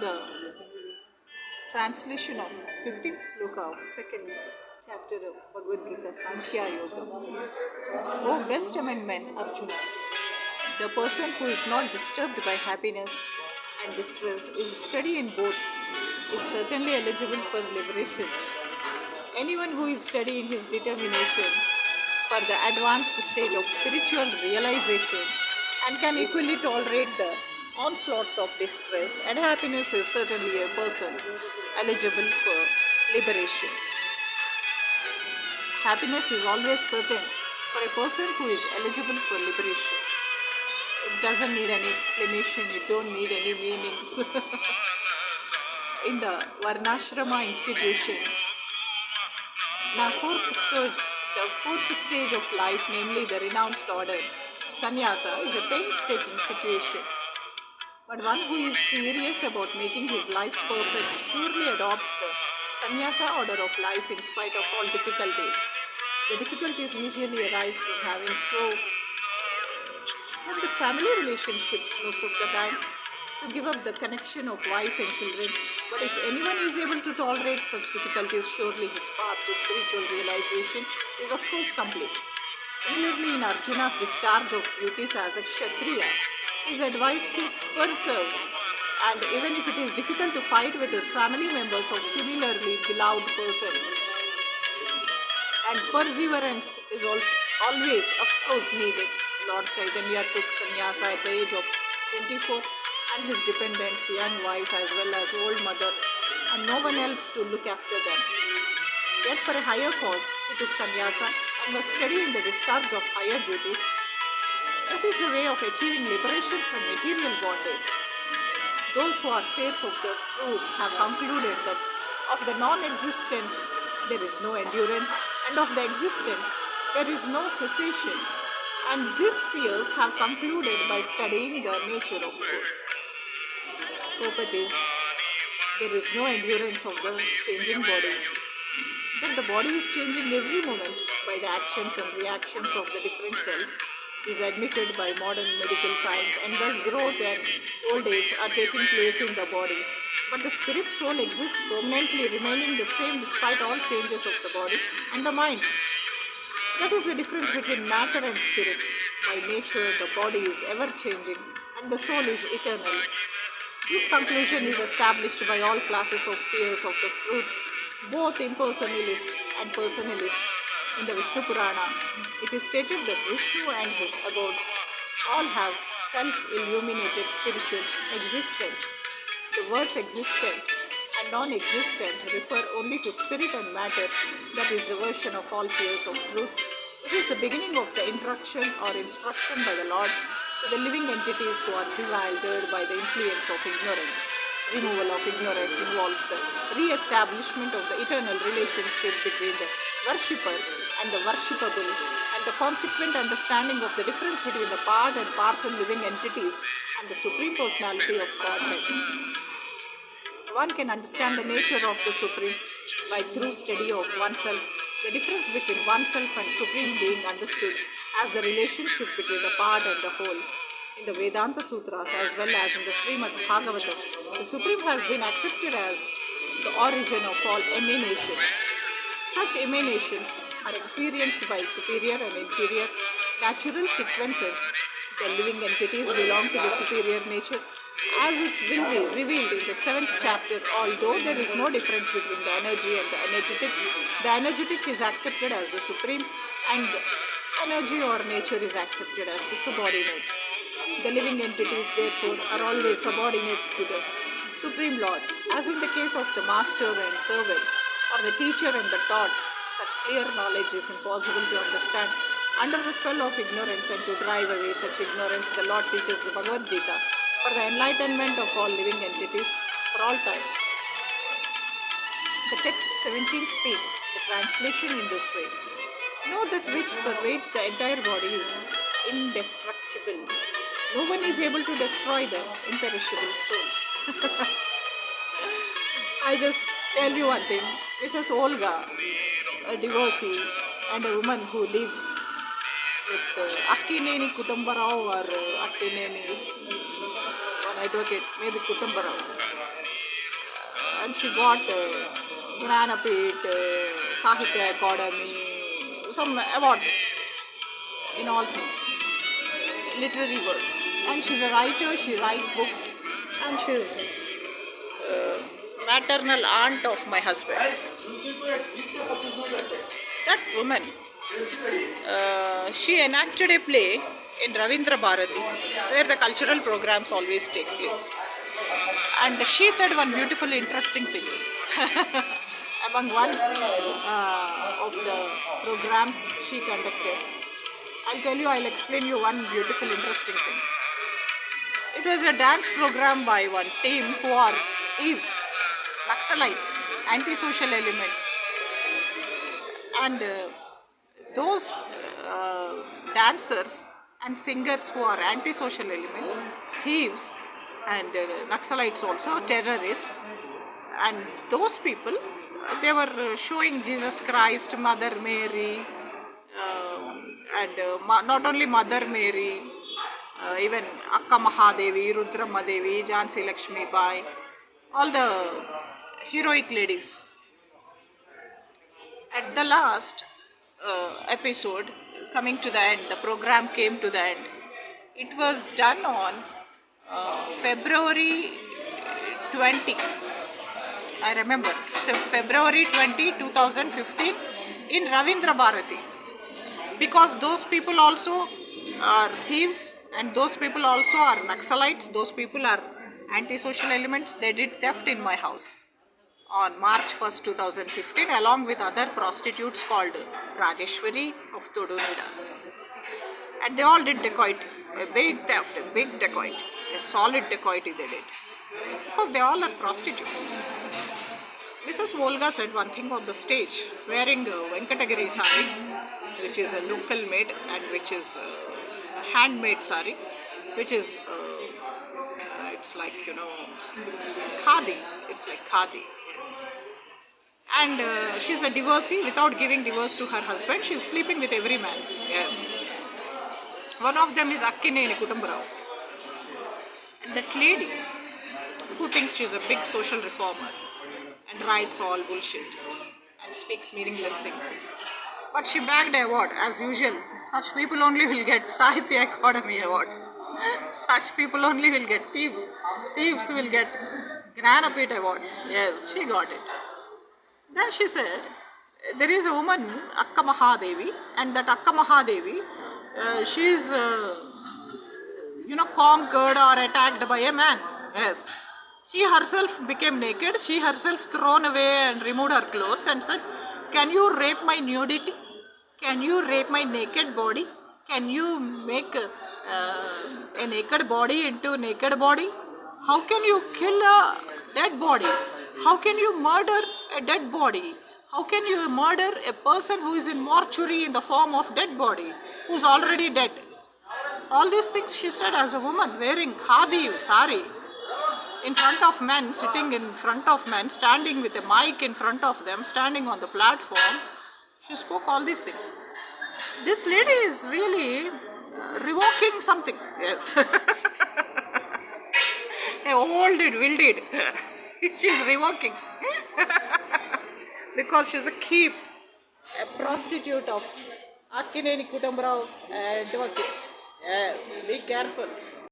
the translation of 15th sloka of 2nd chapter of Bhagavad Gita, Sankhya Yoga. O best among men, Arjuna, the person who is not disturbed by happiness and distress, is steady in both, is certainly eligible for liberation. Anyone who is steady in his determination for the advanced stage of spiritual realization and can equally tolerate the onslaughts of distress and happiness is certainly a person eligible for liberation. Happiness is always certain for a person who is eligible for liberation. It doesn't need any explanation, it don't need any meanings. In the Varnashrama institution, the fourth stage of life, namely the renounced order, sannyasa, is a painstaking situation. But one who is serious about making his life perfect surely adopts the sannyasa order of life in spite of all difficulties. The difficulties usually arise from the family relationships most of the time, to give up the connection of wife and children. But if anyone is able to tolerate such difficulties, surely his path to spiritual realization is of course complete. Similarly, in Arjuna's discharge of duties as a Kshatriya, he is advised to persevere, and even if it is difficult to fight with his family members of similarly beloved persons, and perseverance is always of course needed. Lord Chaitanya took sannyasa at the age of 24, and his dependents, young wife as well as old mother, and no one else to look after them. Yet for a higher cause, he took sannyasa and was steady in the discharge of higher duties. That is the way of achieving liberation from material bondage. Those who are sayers of the truth have concluded that of the non-existent there is no endurance, and of the existent there is no cessation. And these seers have concluded by studying the nature of truth. Purport is, there is no endurance of the changing body. That the body is changing every moment by the actions and reactions of the different cells is admitted by modern medical science, and thus growth and old age are taking place in the body. But the spirit soul exists permanently, remaining the same despite all changes of the body and the mind. That is the difference between matter and spirit. By nature, the body is ever changing and the soul is eternal. This conclusion is established by all classes of seers of the truth, both impersonalist and personalist. In the Vishnu Purana, it is stated that Vishnu and his abodes all have self-illuminated spiritual existence. The words existent and non-existent refer only to spirit and matter. That is the version of all seers of truth. This is the beginning of the instruction or instruction by the Lord to the living entities who are bewildered by the influence of ignorance. Removal of ignorance involves the re-establishment of the eternal relationship between the worshipper and the worshipable, and the consequent understanding of the difference between the part and parcel living entities and the Supreme Personality of Godhead. One can understand the nature of the Supreme by through study of oneself. The difference between oneself and Supreme being understood as the relationship between the part and the whole. In the Vedanta Sutras as well as in the Srimad Bhagavatam, the Supreme has been accepted as the origin of all emanations. Such emanations are experienced by superior and inferior natural sequences. The living entities belong to the superior nature, as it will be revealed in the 7th chapter. Although there is no difference between the energy and the energetic is accepted as the supreme, and the energy or nature is accepted as the subordinate. The living entities, therefore, are always subordinate to the Supreme Lord. As in the case of the master and servant, or the teacher and the taught, such clear knowledge is impossible to understand. Under the spell of ignorance, and to drive away such ignorance, the Lord teaches the Bhagavad Gita for the enlightenment of all living entities for all time. The text 17 speaks the translation in this way. Know that which pervades the entire body is indestructible. No one is able to destroy the imperishable soul. I just tell you one thing. Mrs. Olga, a divorcee and a woman who lives with Akkineni Kutumbarao or Akkineni, one advocate, maybe Kutumbarao. and she got Gnanapith, Sahitya Academy, some awards in all things, literary works. And she's a writer, she writes books, and she's maternal aunt of my husband. That woman, she enacted a play in Ravindra Bharati where the cultural programs always take place. And she said one beautiful, interesting thing. Among one of the programs she conducted, I'll explain you one beautiful, interesting thing. It was a dance program by one team who are thieves, Naxalites, antisocial elements. And those dancers and singers who are antisocial elements, thieves, and Naxalites also, terrorists, and those people, they were showing Jesus Christ, Mother Mary, and not only Mother Mary, even Akka Mahadevi, Rudrama Devi, Jhansi Lakshmi Bai, all the heroic ladies. At the last episode, coming to the end, the program came to the end. It was done on February 20. I remember, February 20, 2015 in Ravindra Bharati. Because those people also are thieves and those people also are Naxalites, those people are antisocial elements. They did theft in my house on March 1st, 2015 along with other prostitutes called Rajeshwari of Todunida. And they all did dacoit, a big theft, a big dacoit, a solid dacoity they did. Because they all are prostitutes. Mrs. Volga said one thing on the stage, wearing a Venkatagiri sari, which is a local made and which is a handmade sari, which is, it's like, khadi, it's like khadi, yes. And she's a divorcee without giving divorce to her husband, she's sleeping with every man, yes. One of them is Akkineni Kutumbarao. And that lady, who thinks she's a big social reformer and writes all bullshit and speaks meaningless things. But she bagged an award as usual. Such people only will get Sahitya Academy awards. Such people only will get thieves. Thieves will get Gnanapith award. Yes, she got it. Then she said, there is a woman, Akka Mahadevi, and that Akka Mahadevi, she is, conquered or attacked by a man. Yes. She herself became naked. She herself thrown away and removed her clothes and said, can you rape my nudity? Can you rape my naked body? Can you make a naked body into a naked body? How can you kill a dead body? How can you murder a dead body? How can you murder a person who is in mortuary in the form of dead body, who is already dead? All these things she said as a woman wearing khadi sari in front of men, sitting in front of men, standing with a mic in front of them, standing on the platform. She spoke all these things. This lady is really revoking something. Yes. A old wilted. She's revoking. Because she's a keep, a prostitute of Akkineni Kutumbarao advocate. Yes, be careful.